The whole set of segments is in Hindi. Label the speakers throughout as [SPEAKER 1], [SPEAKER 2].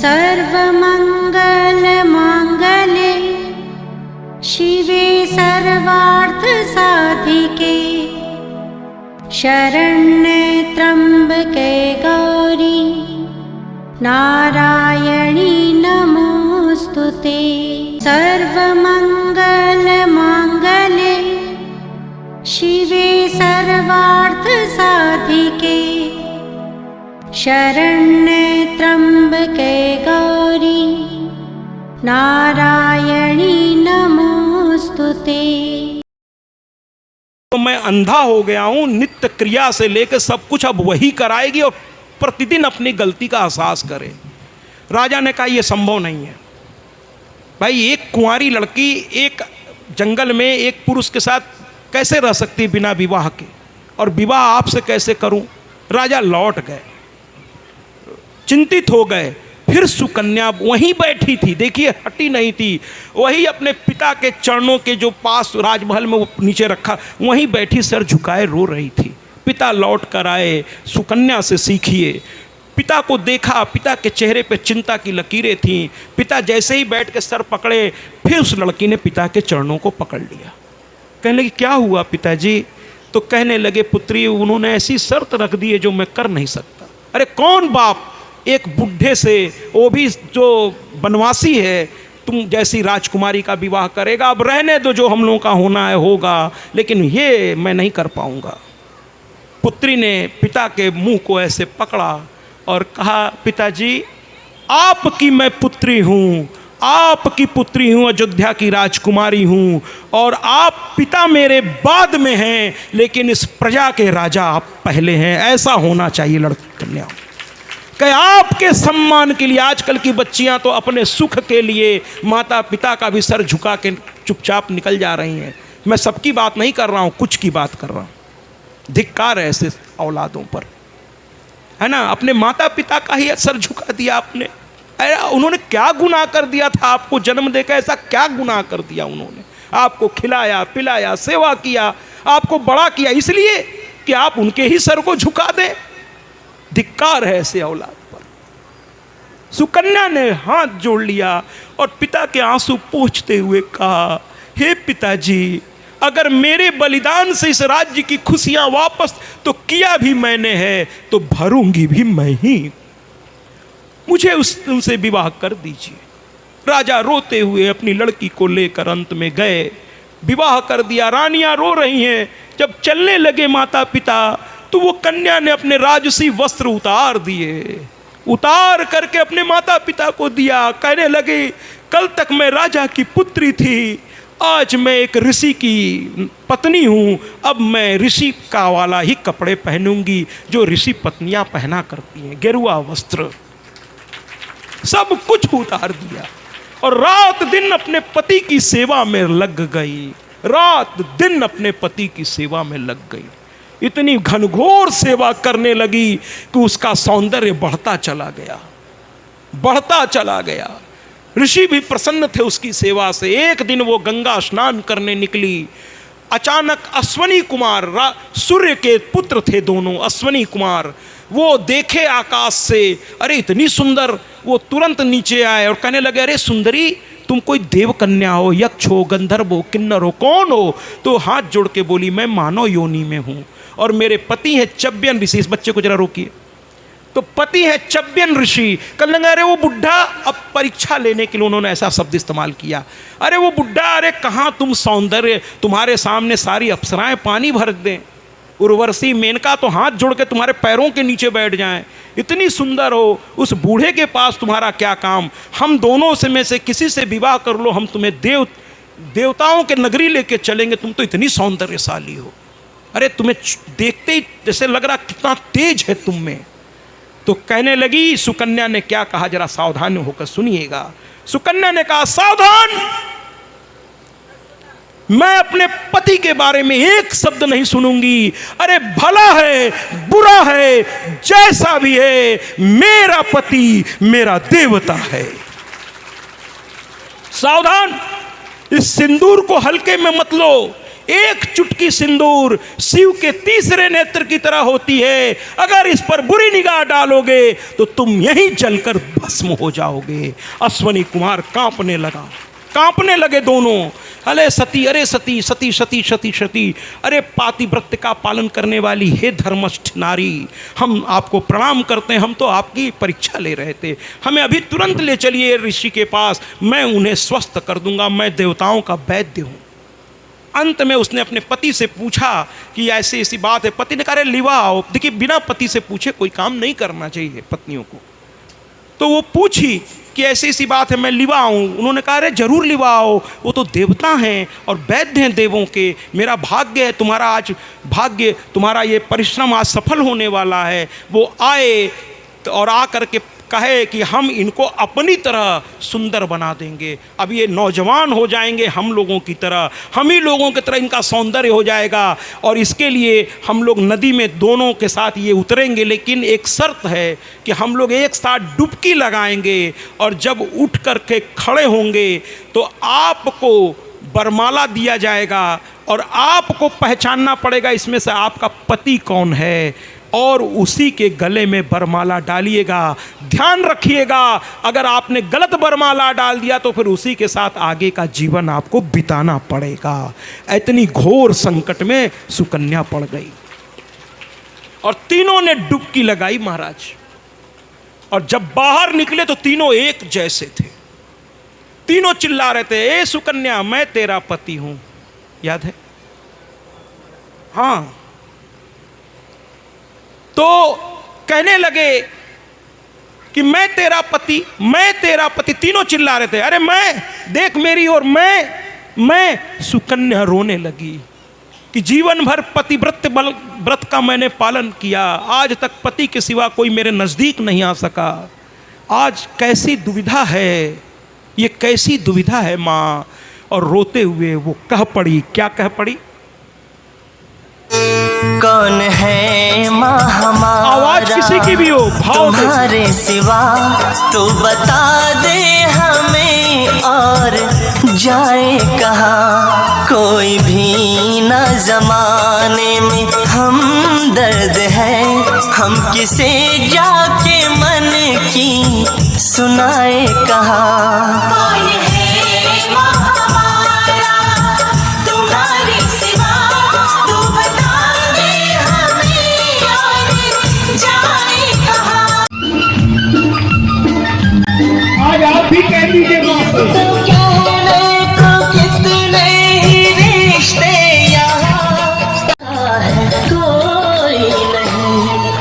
[SPEAKER 1] सर्वमंगलमांगल्ये शिवे सर्वार्थसाधिके शरण्ये त्र्यंबके गौरी नारायणी नमोस्तुते। सर्वमंगलमांगल्ये शिवे सर्वार्थसाधिके शरण्ये त्र्यंबके गौरी नारायणी नमोस्तुते।
[SPEAKER 2] तो मैं अंधा हो गया हूँ, नित्य क्रिया से लेकर सब कुछ अब वही कराएगी और प्रतिदिन अपनी गलती का एहसास करे। राजा ने कहा यह संभव नहीं है भाई, एक कुंवारी लड़की एक जंगल में एक पुरुष के साथ कैसे रह सकती बिना विवाह के, और विवाह आपसे कैसे करूं। राजा लौट गए, चिंतित हो गए। फिर सुकन्या वहीं बैठी थी, देखिए हटी नहीं थी, वही अपने पिता के चरणों के जो पास राजमहल में वो नीचे रखा वहीं बैठी सर झुकाए रो रही थी। पिता लौट कर आए, सुकन्या से सीखिए। पिता को देखा, पिता के चेहरे पे चिंता की लकीरें थीं। पिता जैसे ही बैठ के सर पकड़े, फिर उस लड़की ने पिता के चरणों को पकड़ लिया। कहने लगी क्या हुआ पिताजी? तो कहने लगे पुत्री उन्होंने ऐसी शर्त रख दी है जो मैं कर नहीं सकता। अरे कौन बाप एक बुढ़े से, वो भी जो बनवासी है, तुम जैसी राजकुमारी का विवाह करेगा? अब रहने दो, जो हम लोगों का होना है होगा, लेकिन ये मैं नहीं कर पाऊंगा। पुत्री ने पिता के मुंह को ऐसे पकड़ा और कहा पिताजी आपकी मैं पुत्री हूँ, आपकी पुत्री हूँ, अयोध्या की राजकुमारी हूँ, और आप पिता मेरे बाद में हैं, लेकिन इस प्रजा के राजा आप पहले हैं। ऐसा होना चाहिए लड़की कन्या। कि आपके सम्मान के लिए आजकल की बच्चियां तो अपने सुख के लिए माता पिता का भी सर झुका के चुपचाप निकल जा रही हैं। मैं सबकी बात नहीं कर रहा हूँ, कुछ की बात कर रहा हूँ। धिक्कार है ऐसे औलादों पर, है ना। अपने माता पिता का ही सर झुका दिया आपने। अरे उन्होंने क्या गुनाह कर दिया था? आपको जन्म देकर ऐसा क्या गुनाह कर दिया उन्होंने? आपको खिलाया पिलाया सेवा किया, आपको बड़ा किया, इसलिए कि आप उनके ही सर को झुका दें। धिक्कार है ऐसे औलाद पर। सुकन्या ने हाथ जोड़ लिया और पिता के आंसू पोंछते हुए कहा हे पिताजी, अगर मेरे बलिदान से इस राज्य की खुशियां वापस तो किया भी मैंने है, तो भरूंगी भी मैं ही। मुझे उनसे विवाह कर दीजिए। राजा रोते हुए अपनी लड़की को लेकर अंत में गए, विवाह कर दिया। रानियां रो रही हैं। जब चलने लगे माता पिता, तो वो कन्या ने अपने राजसी वस्त्र उतार दिए, उतार करके अपने माता पिता को दिया। कहने लगे कल तक मैं राजा की पुत्री थी, आज मैं एक ऋषि की पत्नी हूँ, अब मैं ऋषि का वाला ही कपड़े पहनूंगी जो ऋषि पत्नियां पहना करती हैं, गेरुआ वस्त्र। सब कुछ उतार दिया और रात दिन अपने पति की सेवा में लग गई। रात दिन अपने पति की सेवा में लग गई। इतनी घनघोर सेवा करने लगी कि उसका सौंदर्य बढ़ता चला गया, बढ़ता चला गया। ऋषि भी प्रसन्न थे उसकी सेवा से। एक दिन वो गंगा स्नान करने निकली। अचानक अश्वनी कुमार, सूर्य के पुत्र थे दोनों, अश्वनी कुमार, वो देखे आकाश से, अरे इतनी सुंदर। वो तुरंत नीचे आए और कहने लगे अरे सुंदरी, तुम कोई देव कन्या हो, यक्ष हो, गंधर्व हो, किन्नर हो, कौन हो? तो हाथ जोड़ के बोली मैं मानव योनि में हूँ और मेरे पति हैं चब्यन ऋषि। इस बच्चे को जरा रोकिए। तो पति है चब्यन ऋषि। कहने लगे अरे वो बुढ़ा, अब परीक्षा लेने के लिए उन्होंने ऐसा शब्द इस्तेमाल किया, अरे वो बुढ़ा, अरे कहाँ तुम सौंदर्य, तुम्हारे सामने सारी अप्सराएं पानी भर दें, उर्वशी मेनका तो हाथ जोड़ के तुम्हारे पैरों के नीचे बैठ जाएं, इतनी सुंदर हो, उस बूढ़े के पास तुम्हारा क्या काम? हम दोनों से में से किसी से विवाह कर लो, हम तुम्हें देवताओं के नगरी लेके चलेंगे, तुम तो इतनी सौंदर्यशाली हो, अरे तुम्हें देखते ही जैसे लग रहा कितना तेज है तुम में। तो कहने लगी, सुकन्या ने क्या कहा जरा सावधान होकर सुनिएगा। सुकन्या ने कहा सावधान, मैं अपने पति के बारे में एक शब्द नहीं सुनूंगी। अरे भला है बुरा है जैसा भी है, मेरा पति मेरा देवता है। सावधान, इस सिंदूर को हल्के में मत लो, एक चुटकी सिंदूर शिव के तीसरे नेत्र की तरह होती है। अगर इस पर बुरी निगाह डालोगे तो तुम यहीं जलकर भस्म हो जाओगे। अश्वनी कुमार कांपने लगे दोनों। अरे सती, अरे सती, सती सती सती सती, अरे पातिव्रत्य का पालन करने वाली हे धर्मष्ठ नारी, हम आपको प्रणाम करते हैं। हम तो आपकी परीक्षा ले रहे थे, हमें अभी तुरंत ले चलिए ऋषि के पास, मैं उन्हें स्वस्थ कर दूंगा, मैं देवताओं का वैद्य हूँ। अंत में उसने अपने पति से पूछा कि ऐसी ऐसी बात है। पति ने कहा, अरे लिवा आओ। देखिए, बिना पति से पूछे कोई काम नहीं करना चाहिए पत्नियों को। तो वो पूछी कि ऐसी ऐसी बात है, मैं लिवा आऊँ। उन्होंने कहा, अरे जरूर लिवा आओ, वो तो देवता हैं और वैद्य हैं देवों के। मेरा भाग्य है, तुम्हारा आज भाग्य, तुम्हारा ये परिश्रम आज सफल होने वाला है। वो आए और आ करके कहे कि हम इनको अपनी तरह सुंदर बना देंगे। अब ये नौजवान हो जाएंगे हम लोगों की तरह, हम ही लोगों की तरह इनका सौंदर्य हो जाएगा। और इसके लिए हम लोग नदी में दोनों के साथ ये उतरेंगे, लेकिन एक शर्त है कि हम लोग एक साथ डुबकी लगाएंगे और जब उठ करके खड़े होंगे तो आपको बरमाला दिया जाएगा और आपको पहचानना पड़ेगा इसमें से आपका पति कौन है, और उसी के गले में बरमाला डालिएगा। ध्यान रखिएगा, अगर आपने गलत बरमाला डाल दिया तो फिर उसी के साथ आगे का जीवन आपको बिताना पड़ेगा। इतनी घोर संकट में सुकन्या पड़ गई और तीनों ने डुबकी लगाई महाराज। और जब बाहर निकले तो तीनों एक जैसे थे। तीनों चिल्ला रहे थे, ए सुकन्या, मैं तेरा पति हूं। याद है? हाँ। तो कहने लगे कि मैं तेरा पति, मैं तेरा पति। तीनों चिल्ला रहे थे, अरे मैं, देख मेरी ओर, मैं। सुकन्या रोने लगी कि जीवन भर पतिव्रत व्रत का मैंने पालन किया, आज तक पति के सिवा कोई मेरे नज़दीक नहीं आ सका। आज कैसी दुविधा है, ये कैसी दुविधा है माँ। और रोते हुए वो कह पड़ी, क्या कह पड़ी?
[SPEAKER 3] कौन है माँ हमारा,
[SPEAKER 2] आवाज किसी की भी हो, भाव
[SPEAKER 3] तुम्हारे सिवा, तो बता दे हमें और जाए कहाँ। कोई भी न जमाने में हम दर्द है, हम किसे जाके मन की सुनाए कहाँ।
[SPEAKER 2] आज आप भी कह दीजिए
[SPEAKER 3] तो कहने को कितने ही रिश्ते यहाँ है, कोई नहीं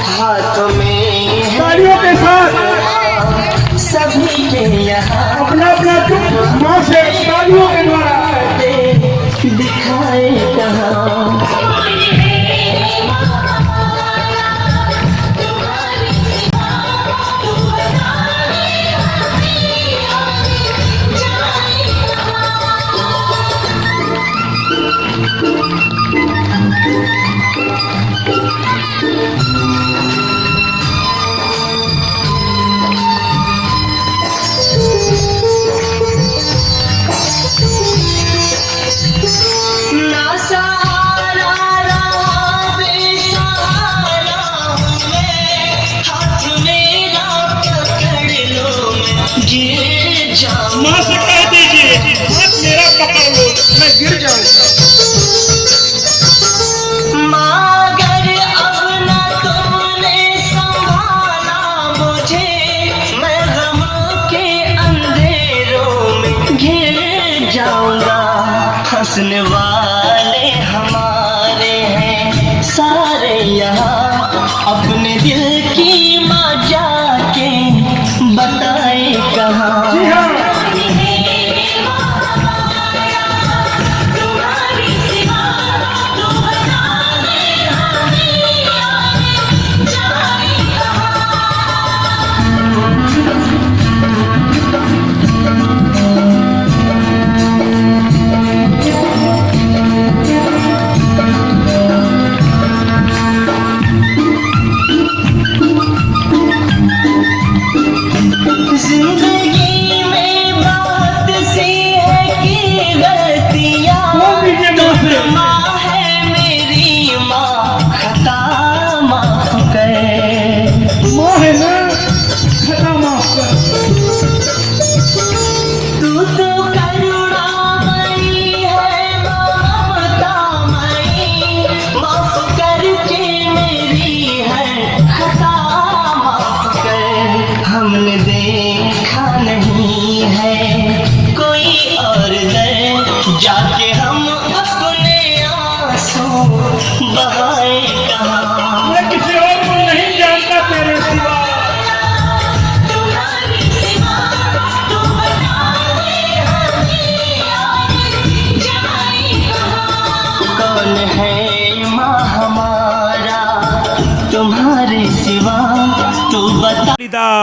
[SPEAKER 3] हाथ में
[SPEAKER 2] तालियों के साथ
[SPEAKER 3] सभी के यहाँ
[SPEAKER 2] अपना अपना चुप माँ से तालियों के द्वारा
[SPEAKER 3] दिखाए कहाँ।
[SPEAKER 2] माँ से कह दीजिए, हाथ मेरा पकड़ लो, मैं गिर जाऊंगा।
[SPEAKER 3] मगर अब न तुमने संभाला मुझे, मैं गम के अंधेरों में घिर जाऊंगा। हंसने वाले हमारे हैं सारे यहाँ, अपने दिल की माँ जाके बताए कहाँ। जिंदगी में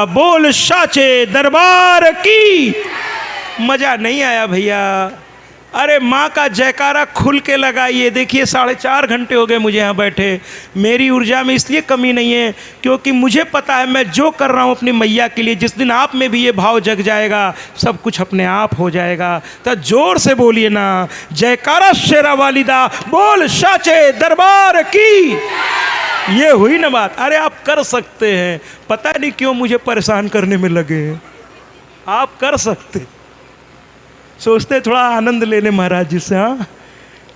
[SPEAKER 2] बोल साचे दरबार की। मजा नहीं आया भैया? अरे माँ का जयकारा खुल के लगाइए। देखिए 4.5 घंटे हो गए मुझे यहाँ बैठे। मेरी ऊर्जा में इसलिए कमी नहीं है क्योंकि मुझे पता है मैं जो कर रहा हूँ अपनी मैया के लिए, जिस दिन आप में भी ये भाव जग जाएगा सब कुछ अपने आप हो जाएगा। तो जोर से बोलिए ना, जयकारा शेरा वालिदा बोल साचे दरबार की। ये हुई ना बात। अरे आप कर सकते हैं, पता नहीं क्यों मुझे परेशान करने में लगे हैं। आप कर सकते, सोचते थोड़ा आनंद लेने महाराज जी से। हाँ,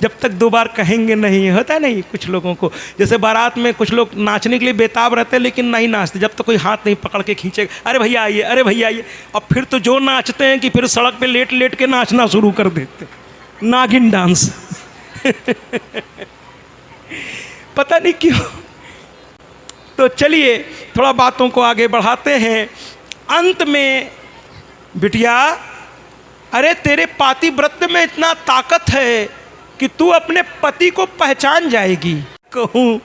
[SPEAKER 2] जब तक 2 बार कहेंगे नहीं होता नहीं। कुछ लोगों को जैसे बारात में कुछ लोग नाचने के लिए बेताब रहते हैं लेकिन नहीं नाचते जब तक कोई हाथ नहीं पकड़ के खींचेगा, अरे भैया आइए, अरे भैया आइए। और फिर तो जो नाचते हैं कि फिर सड़क पे लेट लेट के नाचना शुरू कर देते, नागिन डांस। पता नहीं क्यों। तो चलिए थोड़ा बातों को आगे बढ़ाते हैं। अंत में बिटिया, अरे तेरे पातिव्रत्य में इतना ताकत है कि तू अपने पति को पहचान जाएगी। कहूँ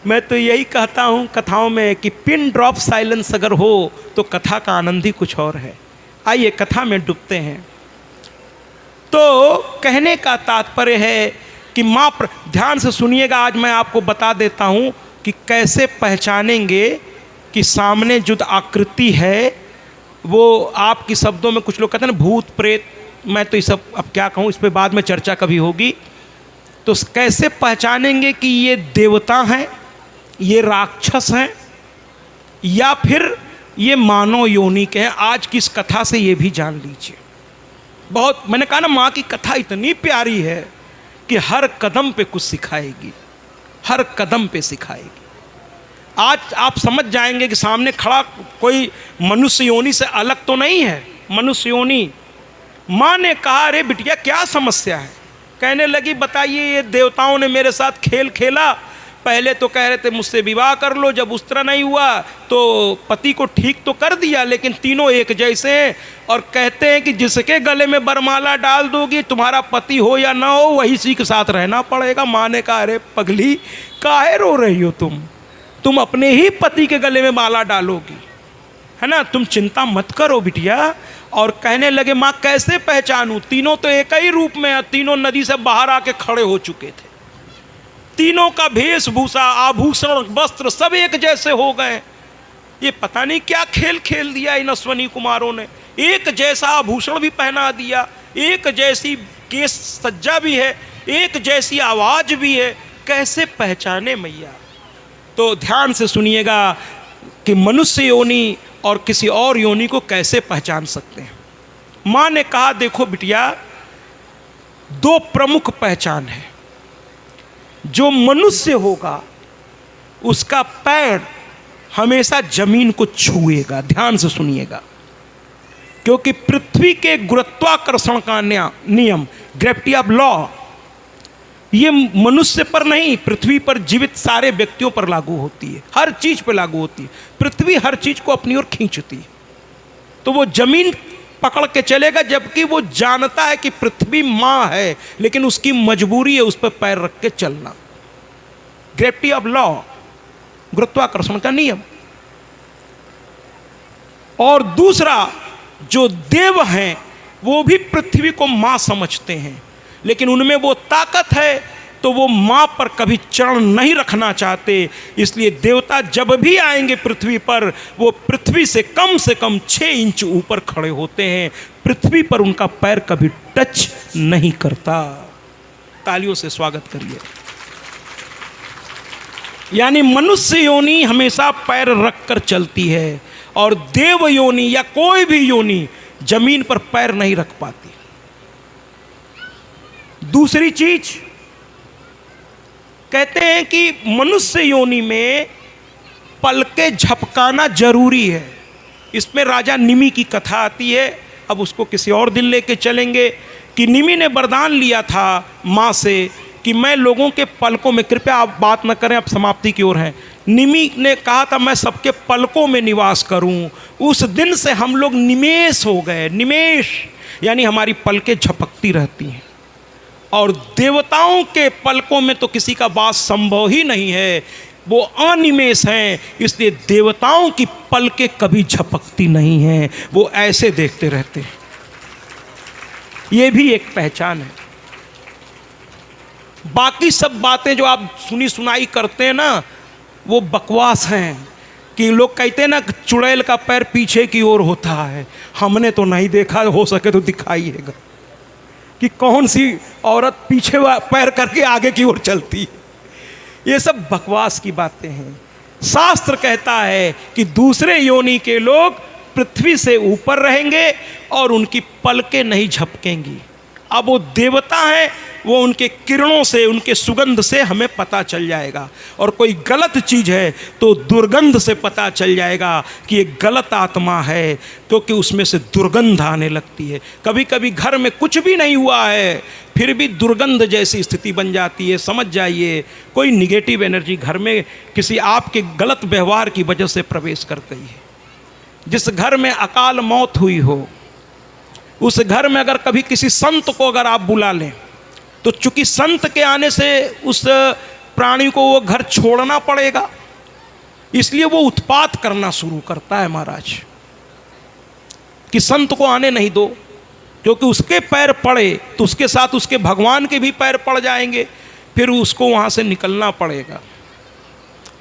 [SPEAKER 2] मैं तो यही कहता हूँ कथाओं में कि पिन ड्रॉप साइलेंस अगर हो तो कथा का आनंद ही कुछ और है। आइए कथा में डूबते हैं। तो कहने का तात्पर्य है कि माँ, ध्यान से सुनिएगा, आज मैं आपको बता देता हूँ कि कैसे पहचानेंगे कि सामने जो आकृति है वो आपकी शब्दों में कुछ लोग कहते हैं ना भूत प्रेत, मैं तो ये सब अब क्या कहूँ, इस पे बाद में चर्चा कभी होगी। तो कैसे पहचानेंगे कि ये देवता हैं, ये राक्षस हैं या फिर ये मानव योनि के हैं, आज की इस कथा से ये भी जान लीजिए। बहुत, मैंने कहा ना माँ की कथा इतनी प्यारी है कि हर कदम पे कुछ सिखाएगी, हर कदम पे सिखाएगी। आज आप समझ जाएंगे कि सामने खड़ा कोई मनुष्य योनि से अलग तो नहीं है, मनुष्य योनि। माँ ने कहा, अरे बिटिया क्या समस्या है? कहने लगी, बताइए, ये देवताओं ने मेरे साथ खेल खेला। पहले तो कह रहे थे मुझसे विवाह कर लो, जब उस तरह नहीं हुआ तो पति को ठीक तो कर दिया, लेकिन तीनों एक जैसे हैं और कहते हैं कि जिसके गले में बरमाला डाल दोगी, तुम्हारा पति हो या ना हो, वही सी के साथ रहना पड़ेगा। माँ ने कहा, अरे पगली काहे रो रही हो तुम अपने ही पति के गले में माला डालोगी, है ना, तुम चिंता मत करो बिटिया। और कहने लगे, माँ कैसे पहचानूं? तीनों तो एक ही रूप में है, तीनों नदी से बाहर आके खड़े हो चुके थे, तीनों का वेशभूषा, आभूषण, वस्त्र सब एक जैसे हो गए। ये पता नहीं क्या खेल खेल दिया इन अश्वनी कुमारों ने। एक जैसा आभूषण भी पहना दिया, एक जैसी केश सज्जा भी है, एक जैसी आवाज भी है, कैसे पहचाने मैया? तो ध्यान से सुनिएगा कि मनुष्य योनि और किसी और योनि को कैसे पहचान सकते हैं। माँ ने कहा, देखो बिटिया, 2 प्रमुख पहचान है। जो मनुष्य होगा उसका पैर हमेशा जमीन को छुएगा। ध्यान से सुनिएगा, क्योंकि पृथ्वी के गुरुत्वाकर्षण का नियम, ग्रेविटी ऑफ लॉ, ये मनुष्य पर नहीं, पृथ्वी पर जीवित सारे व्यक्तियों पर लागू होती है, हर चीज पर लागू होती है। पृथ्वी हर चीज को अपनी ओर खींचती है, तो वो जमीन पकड़ के चलेगा, जबकि वो जानता है कि पृथ्वी माँ है, लेकिन उसकी मजबूरी है उस पर पैर रख के चलना। ग्रेविटी ऑफ लॉ, गुरुत्वाकर्षण का नियम। और दूसरा, जो देव हैं वो भी पृथ्वी को माँ समझते हैं, लेकिन उनमें वो ताकत है तो वो माँ पर कभी चरण नहीं रखना चाहते। इसलिए देवता जब भी आएंगे पृथ्वी पर, वो पृथ्वी से कम 6 इंच ऊपर खड़े होते हैं, पृथ्वी पर उनका पैर कभी टच नहीं करता। तालियों से स्वागत करिए। यानी मनुष्य योनि हमेशा पैर रखकर चलती है और देव योनि या कोई भी योनि जमीन पर पैर नहीं रख पाती। दूसरी चीज, कहते हैं कि मनुष्य योनि में पलके झपकाना जरूरी है। इसमें राजा निमि की कथा आती है, अब उसको किसी और दिन लेके चलेंगे। कि निमि ने वरदान लिया था माँ से कि मैं लोगों के पलकों में, कृपया आप बात न करें, आप समाप्ति की ओर हैं। निमि ने कहा था मैं सबके पलकों में निवास करूं। उस दिन से हम लोग निमेष हो गए। निमेष यानी हमारी पलकें झपकती रहती हैं, और देवताओं के पलकों में तो किसी का वास संभव ही नहीं है। वो अनिमेष हैं, इसलिए देवताओं की पलकें कभी झपकती नहीं हैं, वो ऐसे देखते रहते हैं। ये भी एक पहचान है। बाकी सब बातें जो आप सुनी सुनाई करते हैं ना, वो बकवास हैं। कि लोग कहते हैं ना चुड़ैल का पैर पीछे की ओर होता है, हमने तो नहीं देखा, हो सके तो दिखाइएगा कि कौन सी औरत पीछे पैर करके आगे की ओर चलती है। ये सब बकवास की बातें हैं। शास्त्र कहता है कि दूसरे योनि के लोग पृथ्वी से ऊपर रहेंगे और उनकी पलकें नहीं झपकेंगी। अब वो देवता हैं, वो उनके किरणों से, उनके सुगंध से हमें पता चल जाएगा। और कोई गलत चीज़ है तो दुर्गंध से पता चल जाएगा कि ये गलत आत्मा है, क्योंकि उसमें से दुर्गंध आने लगती है। कभी कभी घर में कुछ भी नहीं हुआ है, फिर भी दुर्गंध जैसी स्थिति बन जाती है। समझ जाइए कोई निगेटिव एनर्जी घर में किसी आपके गलत व्यवहार की वजह से प्रवेश कर गई है। जिस घर में अकाल मौत हुई हो, उस घर में अगर कभी किसी संत को अगर आप बुला लें, तो चूंकि संत के आने से उस प्राणी को वो घर छोड़ना पड़ेगा, इसलिए वो उत्पात करना शुरू करता है महाराज कि संत को आने नहीं दो, क्योंकि उसके पैर पड़े तो उसके साथ उसके भगवान के भी पैर पड़ जाएंगे, फिर उसको वहाँ से निकलना पड़ेगा।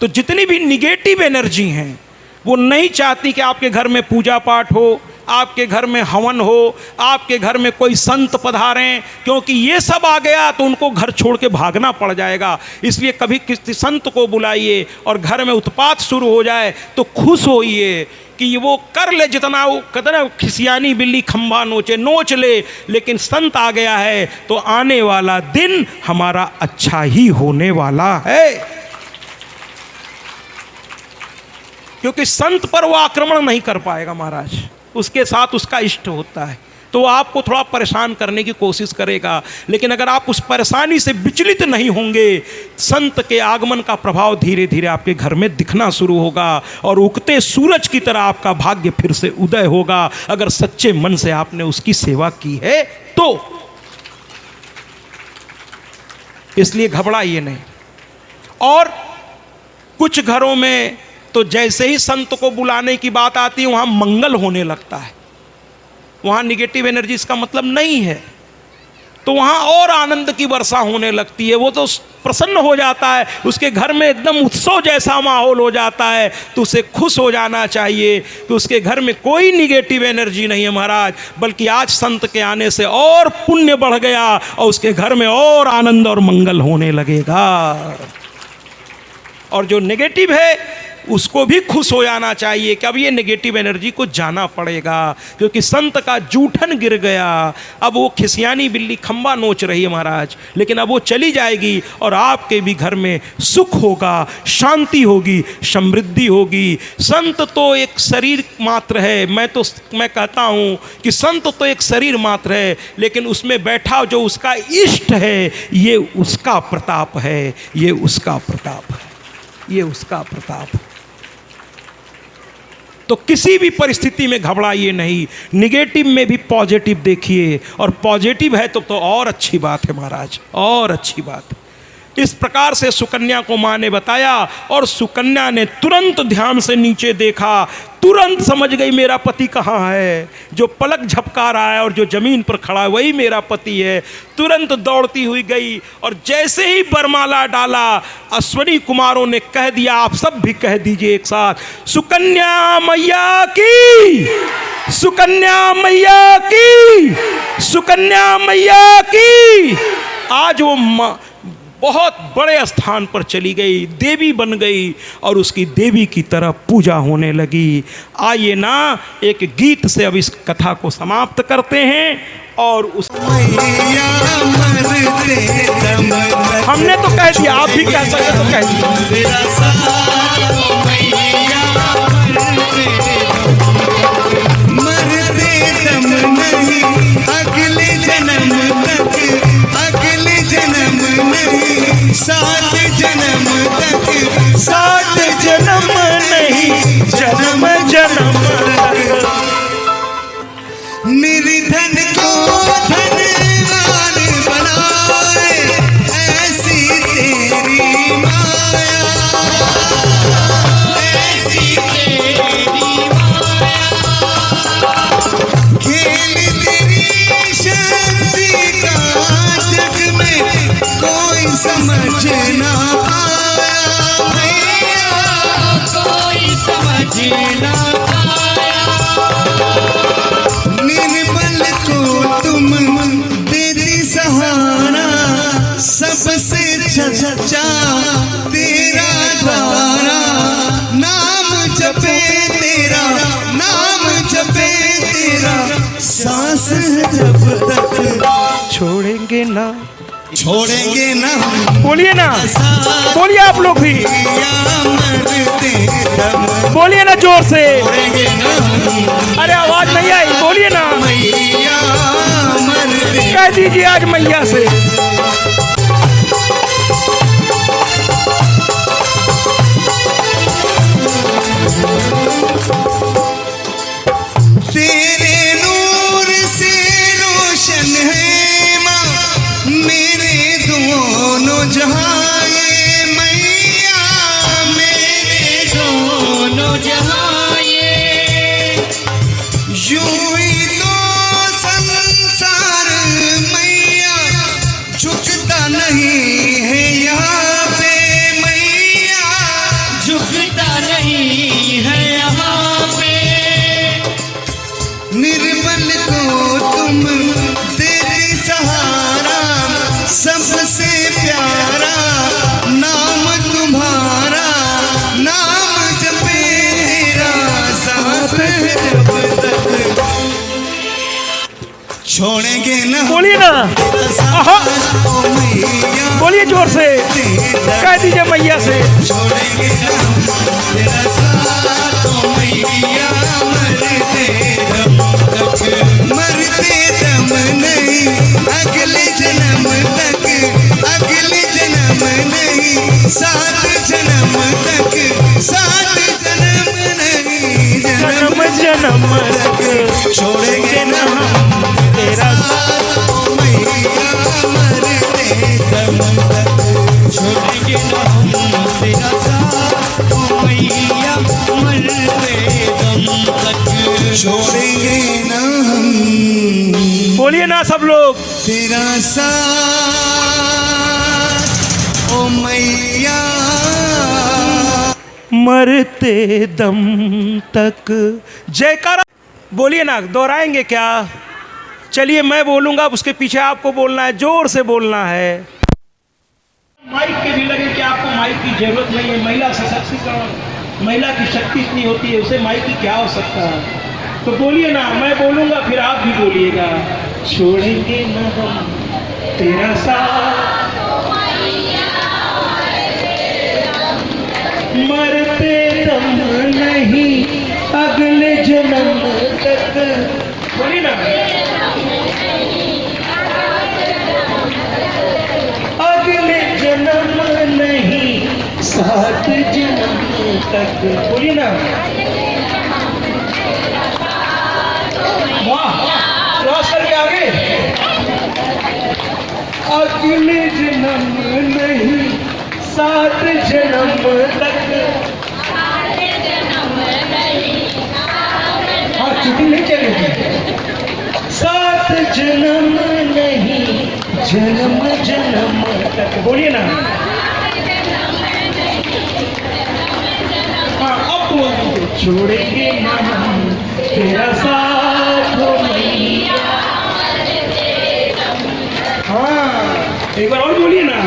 [SPEAKER 2] तो जितनी भी निगेटिव एनर्जी हैं वो नहीं चाहती कि आपके घर में पूजा पाठ हो, आपके घर में हवन हो, आपके घर में कोई संत पधारें, क्योंकि ये सब आ गया तो उनको घर छोड़ के भागना पड़ जाएगा। इसलिए कभी किसी संत को बुलाइए और घर में उत्पात शुरू हो जाए तो खुश होइए कि वो कर ले जितना, वो कहते ना खिसियानी बिल्ली खंभा नोचे, नोच ले, लेकिन संत आ गया है तो आने वाला दिन हमारा अच्छा ही होने वाला है। क्योंकि संत पर वो आक्रमण नहीं कर पाएगा महाराज, उसके साथ उसका इष्ट होता है, तो वो आपको थोड़ा परेशान करने की कोशिश करेगा। लेकिन अगर आप उस परेशानी से विचलित नहीं होंगे, संत के आगमन का प्रभाव धीरे धीरे आपके घर में दिखना शुरू होगा और उगते सूरज की तरह आपका भाग्य फिर से उदय होगा, अगर सच्चे मन से आपने उसकी सेवा की है तो। इसलिए घबराइए नहीं। और कुछ घरों में तो जैसे ही संत को बुलाने की बात आती है वहाँ मंगल होने लगता है, वहाँ निगेटिव एनर्जी इसका मतलब नहीं है, तो वहाँ और आनंद की वर्षा होने लगती है। वो तो प्रसन्न हो जाता है, उसके घर में एकदम उत्सव जैसा माहौल हो जाता है, तो उसे खुश हो जाना चाहिए कि उसके घर में कोई निगेटिव एनर्जी नहीं है महाराज, बल्कि आज संत के आने से और पुण्य बढ़ गया और उसके घर में और आनंद और मंगल होने लगेगा। और जो नेगेटिव है उसको भी खुश हो जाना चाहिए कि अब ये नेगेटिव एनर्जी को जाना पड़ेगा, क्योंकि संत का जूठन गिर गया। अब वो खिसियानी बिल्ली खंबा नोच रही है महाराज, लेकिन अब वो चली जाएगी और आपके भी घर में सुख होगा, शांति होगी, समृद्धि होगी। संत तो एक शरीर मात्र है, मैं कहता हूँ कि संत तो एक शरीर मात्र है, लेकिन उसमें बैठा जो उसका इष्ट है, ये उसका प्रताप है, ये उसका प्रताप है, ये उसका प्रताप है। तो किसी भी परिस्थिति में घबराइए नहीं, निगेटिव में भी पॉजिटिव देखिए, और पॉजिटिव है तो और अच्छी बात है महाराज, और अच्छी बात है। इस प्रकार से सुकन्या को माँ ने बताया और सुकन्या ने तुरंत ध्यान से नीचे देखा, तुरंत समझ गई मेरा पति कहाँ है। जो पलक झपका रहा है और जो जमीन पर खड़ा है वही मेरा पति है। तुरंत दौड़ती हुई गई और जैसे ही बरमाला डाला, अश्वनी कुमारों ने कह दिया, आप सब भी कह दीजिए एक साथ, सुकन्या मैया की, सुकन्या मैया की, सुकन्या मैया की। आज वो बहुत बड़े स्थान पर चली गई, देवी बन गई और उसकी देवी की तरह पूजा होने लगी। आइए ना एक गीत से अब इस कथा को समाप्त करते हैं। और उस हमने तो कह दिया, आप भी कह सकते तो कह दिया।
[SPEAKER 4] अगले जन्म तक, अगले जन्म नहीं, 7 जन्म तक,
[SPEAKER 2] 7 जन्म नहीं, जन्म जन्म तक।
[SPEAKER 4] निर्धन को धनवान बनाए, ऐसी तेरी माया। सांस है जब तक
[SPEAKER 2] छोड़ेंगे ना।
[SPEAKER 4] छोड़ेंगे ना हम
[SPEAKER 2] बोलिए ना,
[SPEAKER 4] साथ
[SPEAKER 2] बोलिए आप लोग भी,
[SPEAKER 4] या मरते दम
[SPEAKER 2] बोलिए ना जोर से।
[SPEAKER 4] छोड़ेंगे ना हम
[SPEAKER 2] अरे आवाज नहीं आई, बोलिए ना।
[SPEAKER 4] मैया मरते
[SPEAKER 2] कह दीजिए आज मैया से।
[SPEAKER 4] तेरे नूर से रोशन है माँ मेरे दोनों जहां ये मैया मेरे दोनों जहां ये यूं ही तो संसार मैया झुकता नहीं है यहाँ पे मैया झुकता नहीं है यहाँ पे निर्बल को तुम देती सहारा सबसे प्यारा नाम तुम्हारा नाम जपे तेरा सांस है जब तक छोड़ेंगे ना
[SPEAKER 2] बोलिए ना, आहा,
[SPEAKER 4] ओ मैया
[SPEAKER 2] बोलिए जोर से, कह दीजिए मैया से।
[SPEAKER 4] छोड़ेंगे ना तेरा साथ ओ मैया मरते दम तक मरते दम नहीं अगले जन्म तक अगले जन्म नहीं सात जन्म तक सात जन्म नहीं
[SPEAKER 2] जन्म जन्म तक
[SPEAKER 4] छोड़ेंगे ना हम
[SPEAKER 2] तेरा
[SPEAKER 4] साथ ओ मैया मरते दम तक छोड़ेंगे ना हम तेरा साथ ओ मैया मरते दम तक छोड़ेंगे ना हम
[SPEAKER 2] बोलिए ना सब लोग।
[SPEAKER 4] तेरा साथ ओ मैया
[SPEAKER 2] मरते दम तक। जयकारा बोलिए ना, दोहराएंगे क्या? चलिए मैं बोलूंगा, उसके पीछे आपको बोलना है, जोर से बोलना है। माइक के भी लगे कि आपको माइक की जरूरत नहीं है, महिला सशक्तिकरण, महिला की शक्ति इतनी होती है, उसे माइक की क्या आवश्यकता है। तो बोलिए ना, मैं बोलूंगा फिर आप भी बोलिएगा। छोड़ेंगे न हम तेरा साथ मरते दम नहीं अगले जन्म तक। बोलिए ना, अगले जन्म नहीं सात जन्म तक। बोलिए ना, वाह, क्रॉस करके आगे। अगले जन्म नहीं सात जन्म तक। हाँ, छुट्टी नहीं चलेगी। सात जन्म नहीं जन्म जन्म तक। बोलिए ना, हाँ अब बोलिए। छोड़ेंगे ना हम तेरा साथ हो मैया। हाँ एक बार और बोलिए ना।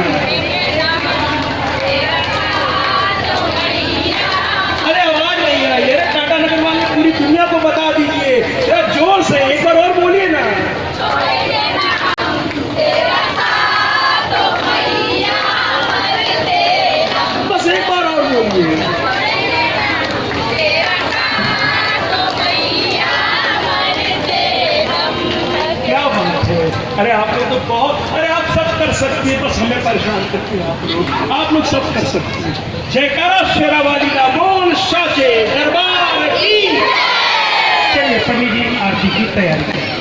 [SPEAKER 2] अरे आवाज नहीं आ रही है, टाटा नगर वाले पूरी दुनिया को बता दीजिए जरा जोर से, एक बार और बोलिए ना। बस एक बार और बोलिए। क्या बात है, अरे आप लोग तो बहुत, अरे आप सब कर सकती है, बस हमें परेशान करते हैं आप लोग सब कर सकती हैं। जयकारा शेरा वाली का बोल, साचे दरबार की। चलिए पंडित जी आरती की तैयारी करें।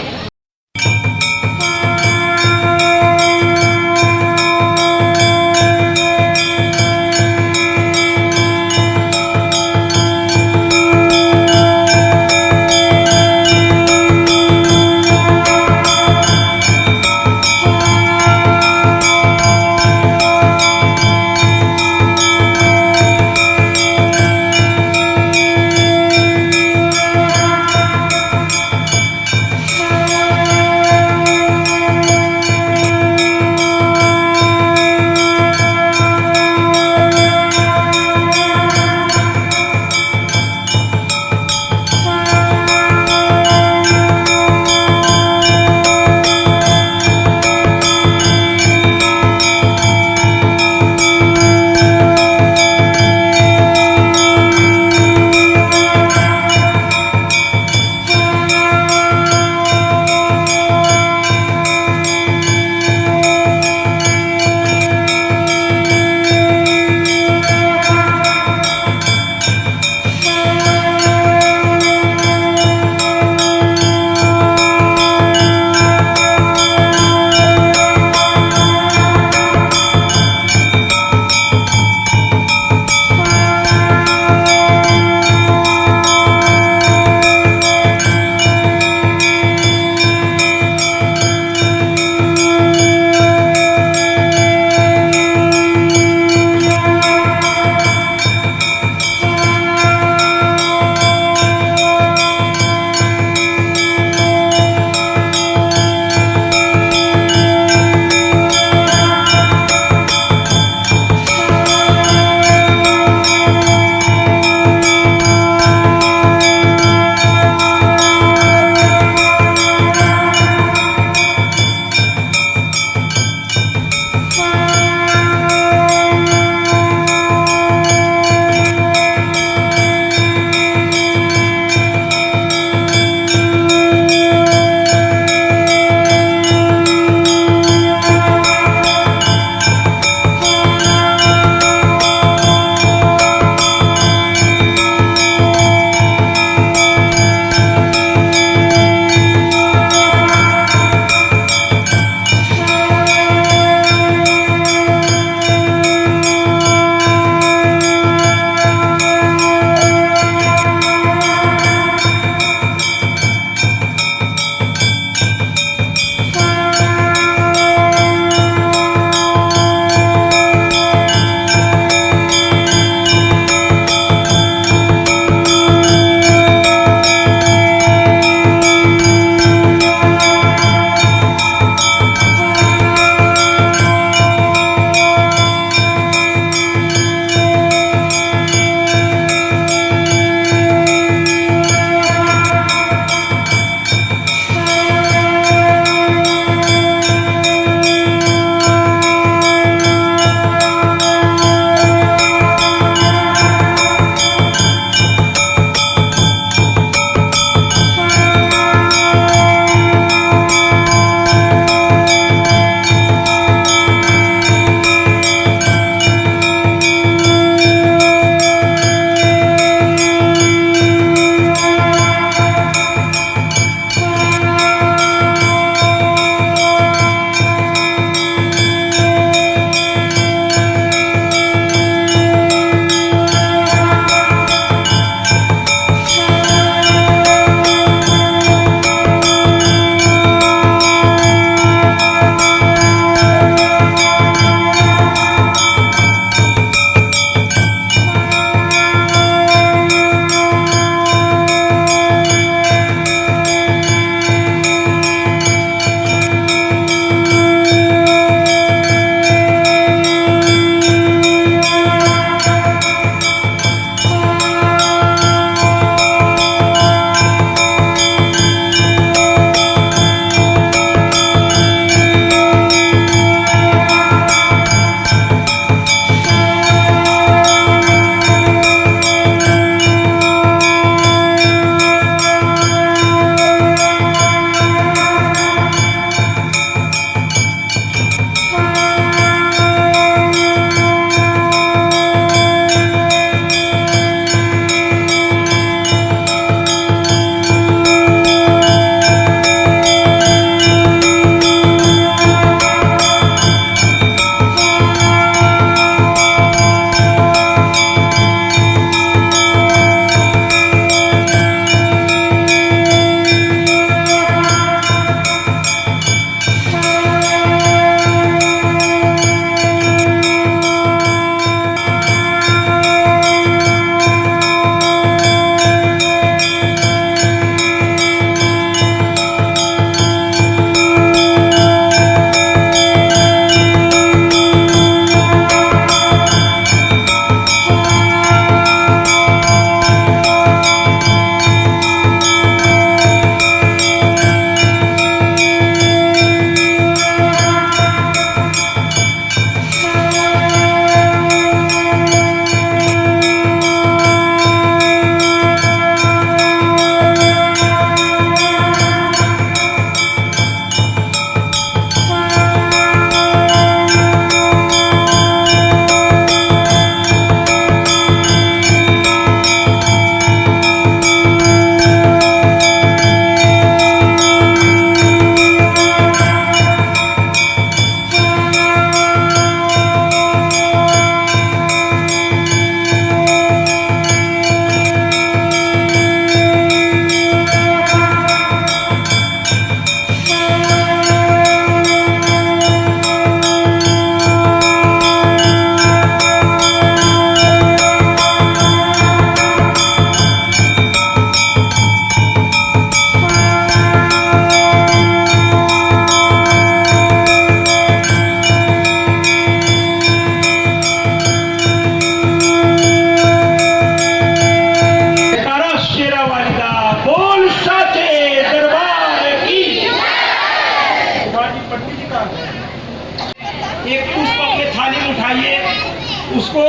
[SPEAKER 2] उसको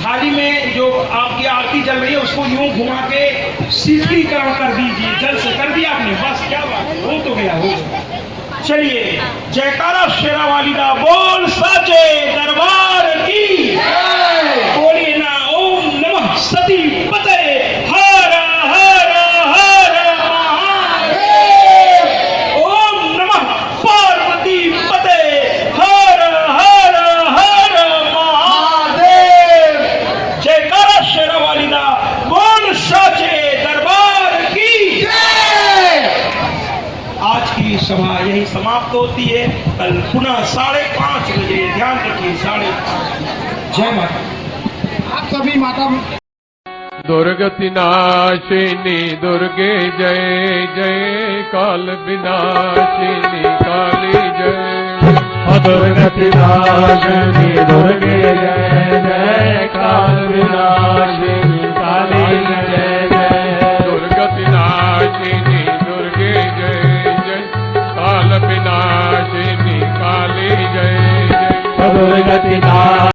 [SPEAKER 2] थाली में जो आपकी आरती चल रही है उसको यूं घुमा के शीतलीकरण कर दीजिए, जल से कर दिया आपने, बस क्या बात है, हो तो गया, हो गया। चलिए जयकारा शेरा वाली का बोल साचे दरबार की बोलिए ना। ओम नमः सती पते हर हर हर महादेव। ओम नमः पार्वती पते हर हर हर महादेव। जयकारा शेरा वाली का बोल साचे दरबार की। आज की सभा यही समाप्त होती है, कल पुनः 5:30 बजे, ध्यान रखिए 5:30। जय माता।
[SPEAKER 5] आप सभी माता
[SPEAKER 6] दुर्गति नाशिनी दुर्गे जय जय, काल विनाशिनी काली जय। दुर्गति नाशिनी दुर्गे जय जय, काल